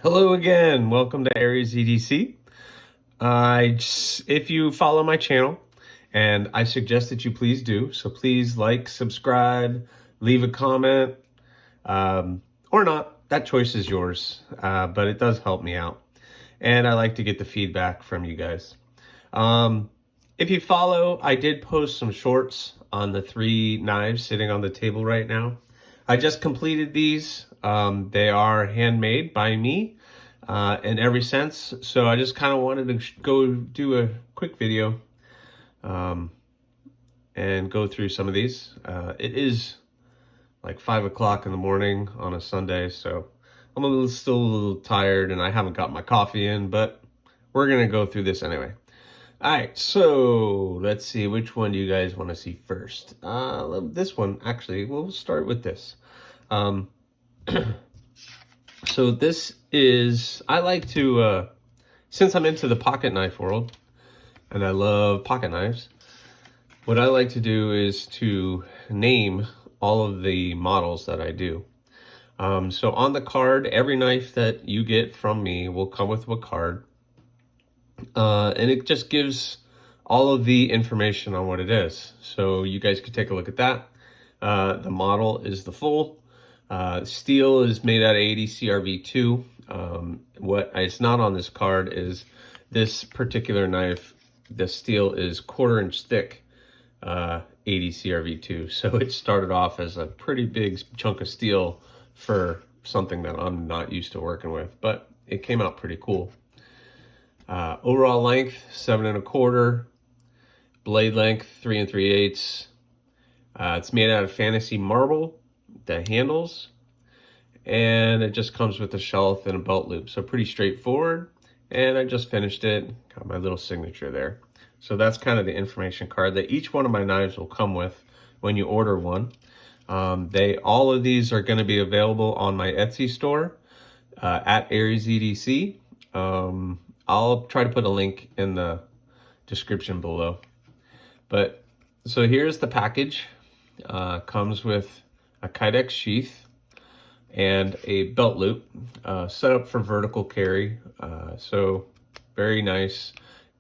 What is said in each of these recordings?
Hello again. Welcome to Aries EDC. If you follow my channel, and I suggest that you please do, so please like, subscribe, leave a comment, or not. That choice is yours, but it does help me out. And I like to get the feedback from you guys. Um, if you follow, I did post some shorts on the 3 knives sitting on the table right now. I just completed these. They are handmade by me in every sense. So I just kind of wanted to go do a quick video and go through some of these. It is like 5 o'clock in the morning on a Sunday, so I'm still a little tired and I haven't got my coffee in, but we're going to go through this anyway. All right, so let's see, which one do you guys want to see first? This one, actually, we'll start with this. So this is, I like to, since I'm into the pocket knife world, and I love pocket knives, what I like to do is to name all of the models that I do. So on the card, every knife that you get from me will come with a card. And it just gives all of the information on what it is. So you guys could take a look at that. The model is the full. Steel is made out of 80 CRV2. What is not on this card is this particular knife. The steel is 1/4 inch thick, 80 CRV2. So it started off as a pretty big chunk of steel for something that I'm not used to working with, but it came out pretty cool. Overall length, 7 1/4. Blade length, 3 3/8. It's made out of fantasy marble, the handles, and it just comes with a shelf and a belt loop. So pretty straightforward. And I just finished it, got my little signature there. So that's kind of the information card that each one of my knives will come with when you order one. All of these are going to be available on my Etsy store at Aries EDC. I'll try to put a link in the description below. But so here's the package. Comes with a Kydex sheath and a belt loop set up for vertical carry. So very nice,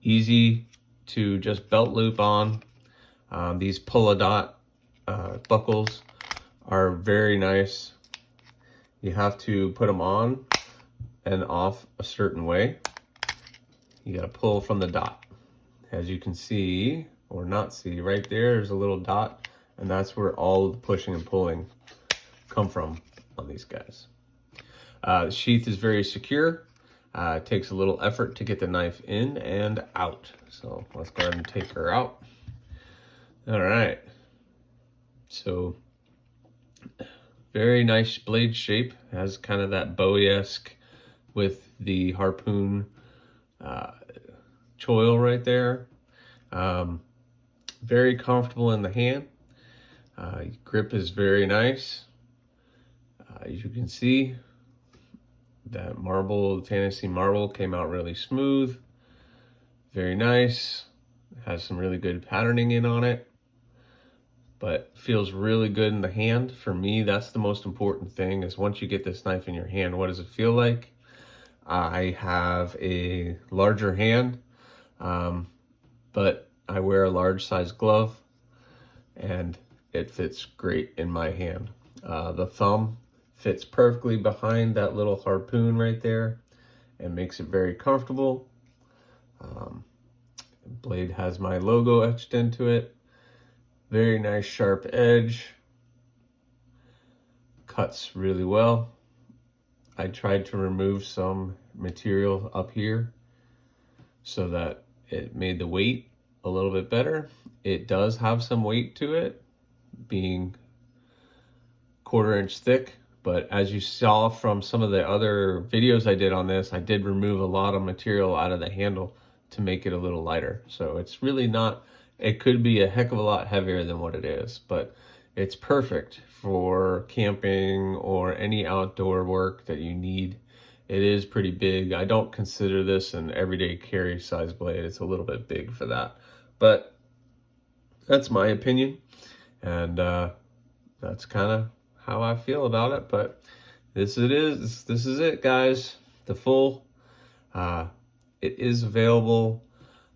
easy to just belt loop on. These Pull-A-Dot buckles are very nice. You have to put them on and off a certain way. You got to pull from the dot. As you can see, or not see, right there's a little dot, and that's where all of the pushing and pulling come from on these guys. The sheath is very secure. It takes a little effort to get the knife in and out. So let's go ahead and take her out. All right. So very nice blade shape. Has kind of that Bowie-esque with the harpoon choil right there. Very comfortable in the hand. Grip is very nice. As you can see, that marble, fantasy marble, came out really smooth. Very nice. Has some really good patterning in on it, but feels really good in the hand. For me, that's the most important thing, is once you get this knife in your hand, what does it feel like? I have a larger hand, but I wear a large size glove and it fits great in my hand. The thumb fits perfectly behind that little harpoon right there and makes it very comfortable. Blade has my logo etched into it. Very nice sharp edge. Cuts really well. I tried to remove some material up here so that it made the weight a little bit better. It does have some weight to it, being 1/4 inch thick, but as you saw from some of the other videos I did on this, I did remove a lot of material out of the handle to make it a little lighter. So it's really not, it could be a heck of a lot heavier than what it is, but it's perfect for camping or any outdoor work that you need. It is pretty big. I don't consider this an everyday carry size blade. It's a little bit big for that, but that's my opinion. And that's kind of how I feel about it. But this is it, guys. the full. It is available,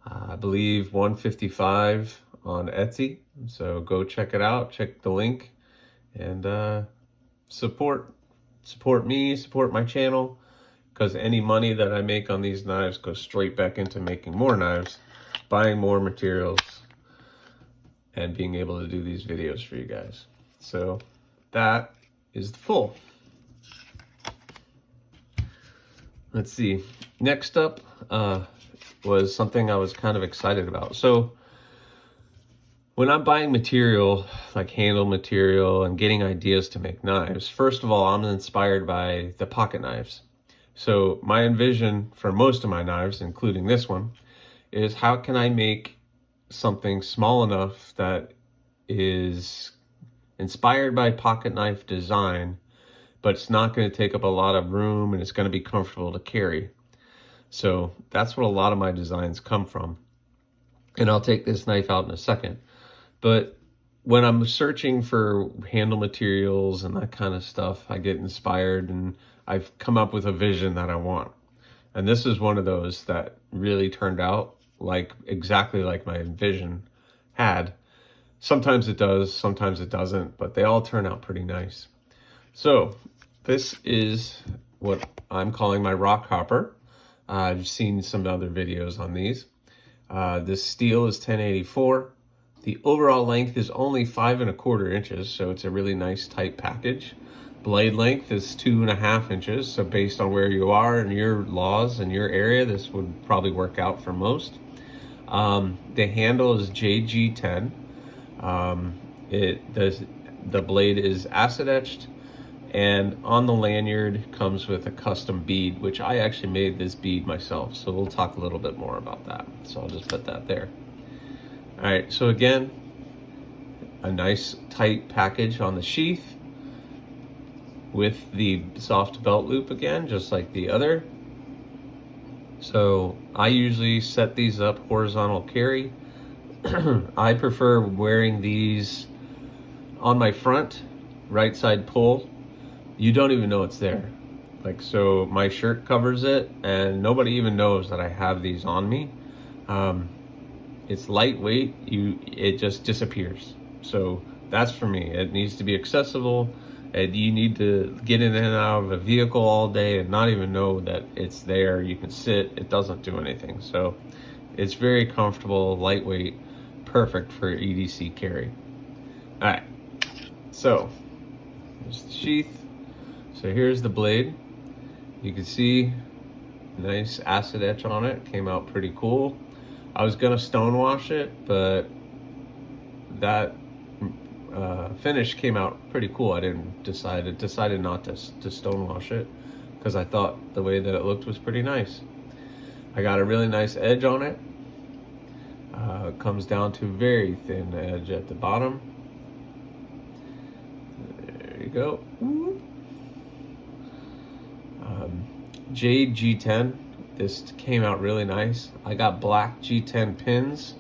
I believe, $155 on Etsy. So go check it out. Check the link and support me, support my channel, because any money that I make on these knives goes straight back into making more knives, buying more materials, and being able to do these videos for you guys. So that is the full. Let's see. Next up was something I was kind of excited about. So when I'm buying material, like handle material and getting ideas to make knives, first of all, I'm inspired by the pocket knives. So my envision for most of my knives, including this one, is how can I make something small enough that is inspired by pocket knife design, but it's not going to take up a lot of room and it's going to be comfortable to carry. So that's what a lot of my designs come from. And I'll take this knife out in a second. But when I'm searching for handle materials and that kind of stuff, I get inspired and I've come up with a vision that I want. And this is one of those that really turned out like exactly like my vision had. Sometimes it does, sometimes it doesn't, but they all turn out pretty nice. So this is what I'm calling my rock hopper. I've seen some other videos on these. This steel is 1084. The overall length is only 5 1/4 inches, so it's a really nice tight package. Blade length is 2.5 inches, so based on where you are and your laws and your area, this would probably work out for most. The handle is JG10. The blade is acid etched, and on the lanyard comes with a custom bead, which I actually made this bead myself, so we'll talk a little bit more about that. So I'll just put that there. All right, so again, a nice tight package on the sheath with the soft belt loop again, just like the other. So I usually set these up horizontal carry. I prefer wearing these on my front, right side pull. You don't even know it's there. Like, so my shirt covers it and nobody even knows that I have these on me. It's lightweight, it just disappears. So that's for me. It needs to be accessible, and you need to get in and out of a vehicle all day and not even know that it's there. You can sit, it doesn't do anything. So it's very comfortable, lightweight, perfect for EDC carry. All right, so here's the sheath. So here's the blade. You can see nice acid etch on it, came out pretty cool. I was gonna stone wash it, but that finish came out pretty cool. I decided not to stone wash it because I thought the way that it looked was pretty nice. I got a really nice edge on it. It comes down to very thin edge at the bottom. There you go. Jade G10. This came out really nice. I got black G10 pins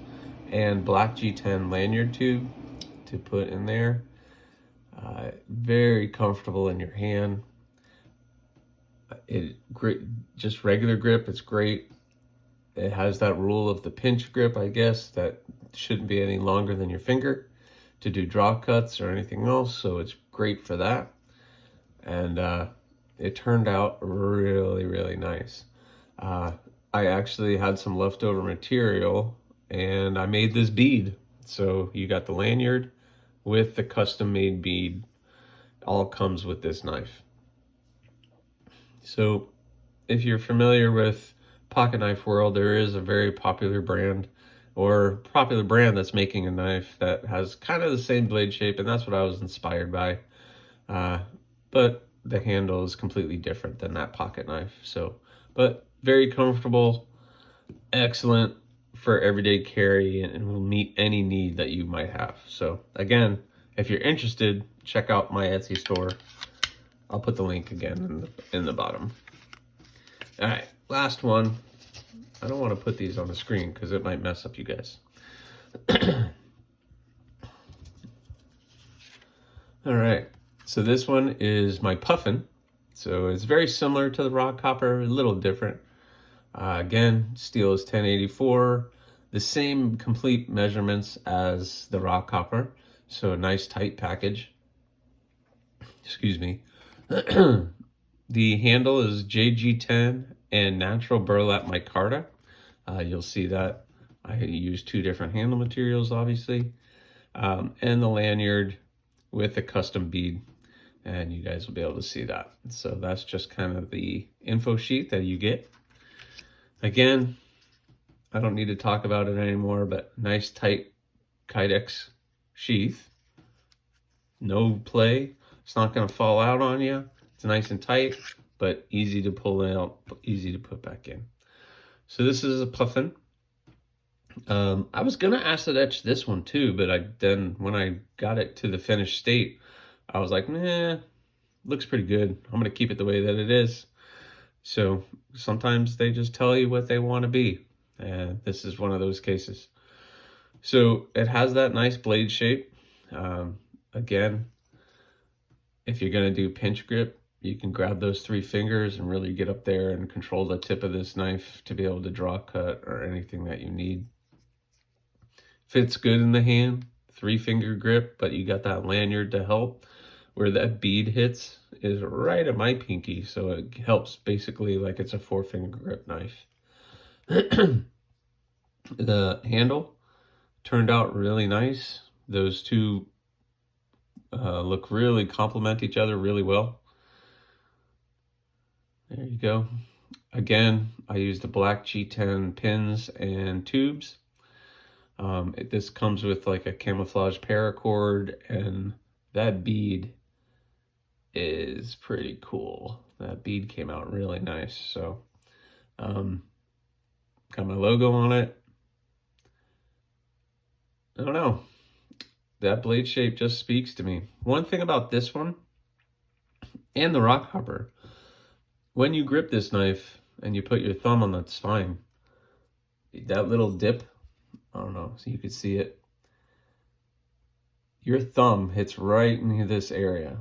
and black G10 lanyard tube to put in there. Very comfortable in your hand. Great, just regular grip. It's great. It has that rule of the pinch grip, I guess, that shouldn't be any longer than your finger to do draw cuts or anything else. So it's great for that. And it turned out really, really nice. I actually had some leftover material and I made this bead. So you got the lanyard with the custom made bead, all comes with this knife. So if you're familiar with Pocket Knife World, there is a very popular brand that's making a knife that has kind of the same blade shape, and that's what I was inspired by. But the handle is completely different than that pocket knife. So, but very comfortable, excellent for everyday carry, and will meet any need that you might have. So again, if you're interested, check out my Etsy store. I'll put the link again in the bottom. All right, last one. I don't want to put these on the screen because it might mess up you guys. All right, so this one is my Puffin. So it's very similar to the Rockhopper, a little different. Again, steel is 1084, the same complete measurements as the Rockhopper, so a nice tight package. Excuse me. The handle is JG10 and natural burlap micarta. You'll see that I use 2 different handle materials, obviously, and the lanyard with a custom bead, and you guys will be able to see that. So that's just kind of the info sheet that you get. Again, I don't need to talk about it anymore, but nice tight Kydex sheath. No play. It's not going to fall out on you. It's nice and tight, but easy to pull out, easy to put back in. So this is a puffin. I was going to acid etch this one too, but when I got it to the finished state, I was like, nah, looks pretty good. I'm going to keep it the way that it is. So sometimes they just tell you what they want to be. And this is one of those cases. So it has that nice blade shape. Again, if you're going to do pinch grip, you can grab those 3 fingers and really get up there and control the tip of this knife to be able to draw cut or anything that you need. Fits good in the hand, 3-finger grip, but you got that lanyard to help. Where that bead hits is right at my pinky, so it helps basically like it's a 4-finger grip knife. The handle turned out really nice. Those two look really complement each other really well. There you go. Again, I used the black G10 pins and tubes. This comes with like a camouflage paracord, and that bead is pretty cool. That bead came out really nice. So got my logo on it. I don't know. That blade shape just speaks to me. One thing about this one and the Rockhopper, when you grip this knife and you put your thumb on that spine, that little dip, I don't know, so you could see it. Your thumb hits right in this area,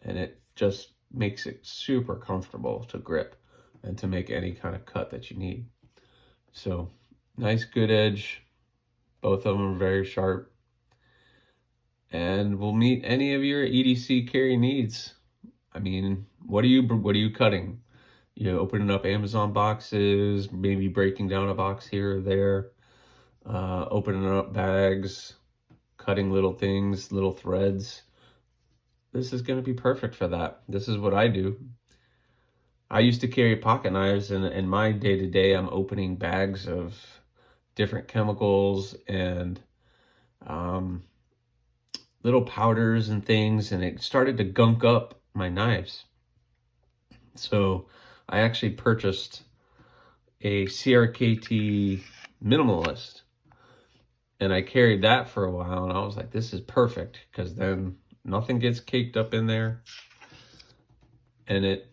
and it just makes it super comfortable to grip and to make any kind of cut that you need. So nice, good edge. Both of them are very sharp, and will meet any of your EDC carry needs. I mean, what are you cutting? You know, opening up Amazon boxes, maybe breaking down a box here or there, opening up bags, cutting little things, little threads. This is going to be perfect for that. This is what I do. I used to carry pocket knives, and in my day-to-day, I'm opening bags of different chemicals and little powders and things, and it started to gunk up my knives. So I actually purchased a CRKT Minimalist, and I carried that for a while, and I was like, this is perfect, because then nothing gets caked up in there, and it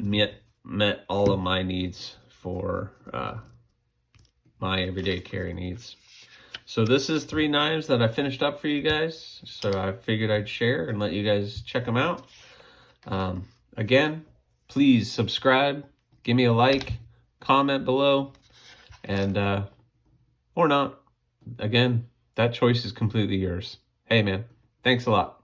met all of my needs for my everyday carry needs. So this is 3 knives that I finished up for you guys. So I figured I'd share and let you guys check them out. Again, please subscribe, give me a like, comment below, and or not. Again, that choice is completely yours. Hey man, thanks a lot.